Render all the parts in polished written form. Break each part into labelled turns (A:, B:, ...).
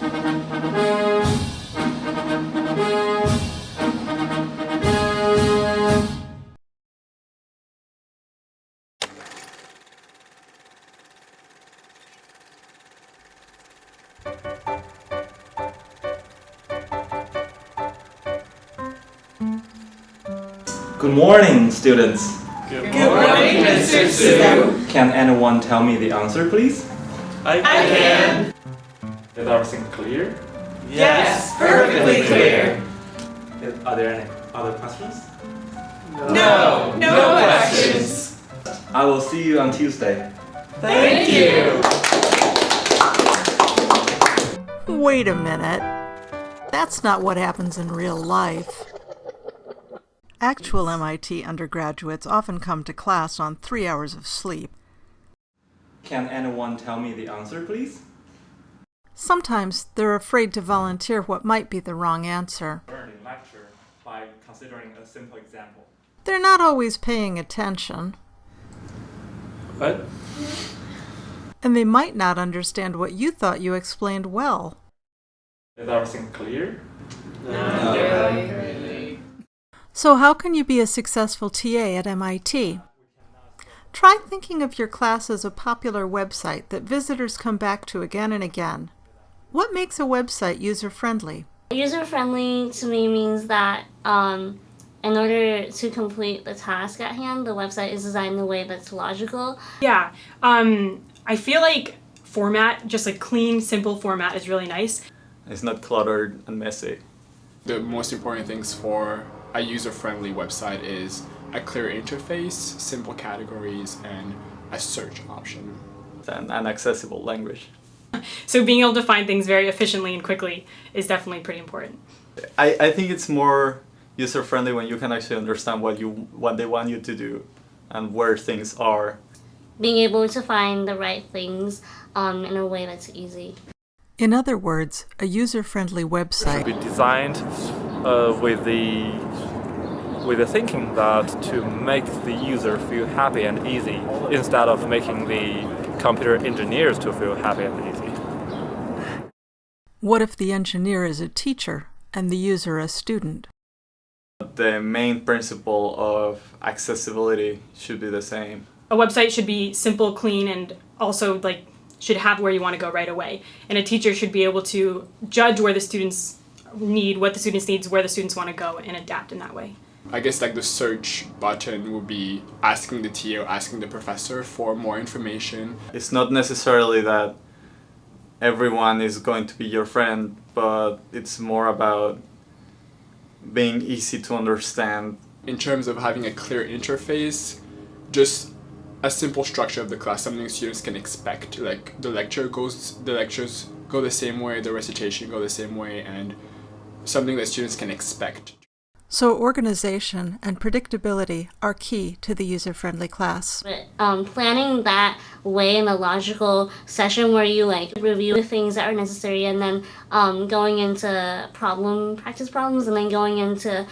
A: Good morning, students.
B: Good morning, Mr. Su.
A: Can anyone tell me the answer, please?
B: I can.
A: Is everything clear?
B: Yes, perfectly clear.
A: Are there any other questions?
B: No questions.
A: I will see you on Tuesday.
B: Thank you.
C: Wait a minute. That's not what happens in real life. Actual MIT undergraduates often come to class on 3 hours of sleep.
A: Can anyone tell me the answer, please?
C: Sometimes they're afraid to volunteer what might be the wrong answer.
A: Learn in lecture by considering a simple example.
C: They're not always paying attention,
A: What?
C: and they might not understand what you thought you explained well.
A: Is everything clear?
C: So how can you be a successful TA at MIT? Try thinking of your class as a popular website that visitors come back to again and again. What makes a website user-friendly?
D: User-friendly to me means that in order to complete the task at hand, the website is designed in a way that's logical.
E: Yeah, I feel like format, just like clean, simple format is really nice.
F: It's not cluttered and messy.
G: The most important things for a user-friendly website is a clear interface, simple categories, and a search option.
F: And an accessible language.
E: So being able to find things very efficiently and quickly is definitely pretty important.
F: I think it's more user-friendly when you can actually understand what they want you to do and where things are.
D: Being able to find the right things in a way that's easy.
C: In other words, a user-friendly website
H: be designed with the thinking that to make the user feel happy and easy instead of making the computer engineers to feel happy and easy.
C: What if the engineer is a teacher and the user a student?
F: The main principle of accessibility should be the same.
E: A website should be simple, clean, and also should have where you want to go right away. And a teacher should be able to judge where the students need, what the students need, where the students want to go, and adapt in that way.
G: I guess the search button would be asking the TA or asking the professor for more information.
F: It's not necessarily that everyone is going to be your friend, but it's more about being easy to understand.
G: In terms of having a clear interface, just a simple structure of the class, something students can expect. Like the lectures go the same way, the recitation go the same way, and something that students can expect.
C: So organization and predictability are key to the user-friendly class.
D: But planning that way in a logical session where you review the things that are necessary and then going into practice problems and then going into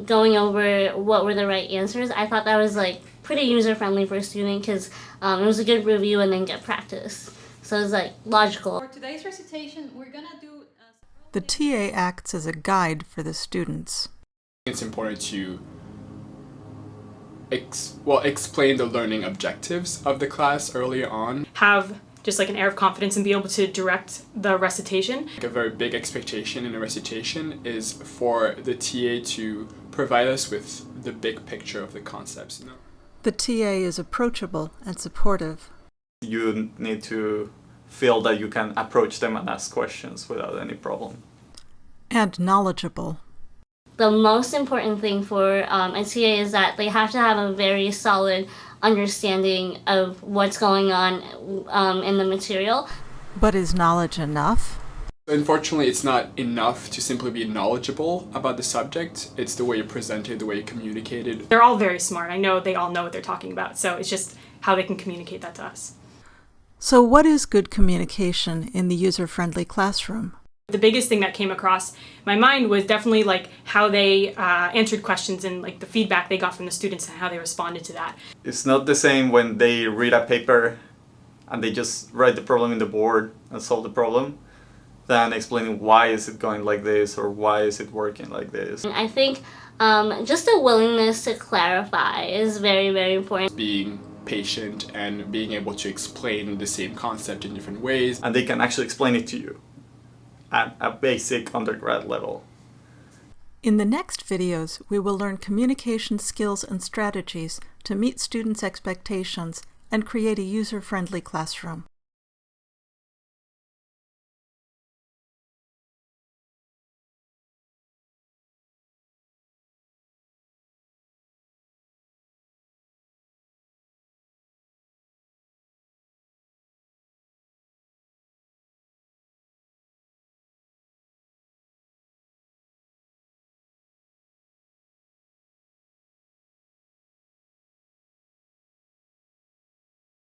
D: going over what were the right answers, I thought that was pretty user-friendly for a student because it was a good review and then get practice. So it's logical.
I: For today's recitation, we're gonna do
C: The TA acts as a guide for the students.
G: It's important to explain the learning objectives of the class earlier on.
E: Have just an air of confidence and be able to direct the recitation.
G: A very big expectation in a recitation is for the TA to provide us with the big picture of the concepts.
C: The TA is approachable and supportive.
F: You need to feel that you can approach them and ask questions without any problem.
C: And knowledgeable.
D: The most important thing for a TA is that they have to have a very solid understanding of what's going on in the material.
C: But is knowledge enough?
G: Unfortunately, it's not enough to simply be knowledgeable about the subject. It's the way you present it, the way you communicate it.
E: They're all very smart. I know they all know what they're talking about, so it's just how they can communicate that to us.
C: So what is good communication in the user-friendly classroom?
E: The biggest thing that came across my mind was definitely how they answered questions and the feedback they got from the students and how they responded to that.
F: It's not the same when they read a paper and they just write the problem in the board and solve the problem. than explaining why is it going like this or why is it working like this.
D: I think just a willingness to clarify is very, very important.
G: Being patient and being able to explain the same concept in different ways.
F: And they can actually explain it to you at a basic undergrad level.
C: In the next videos, we will learn communication skills and strategies to meet students' expectations and create a user-friendly classroom.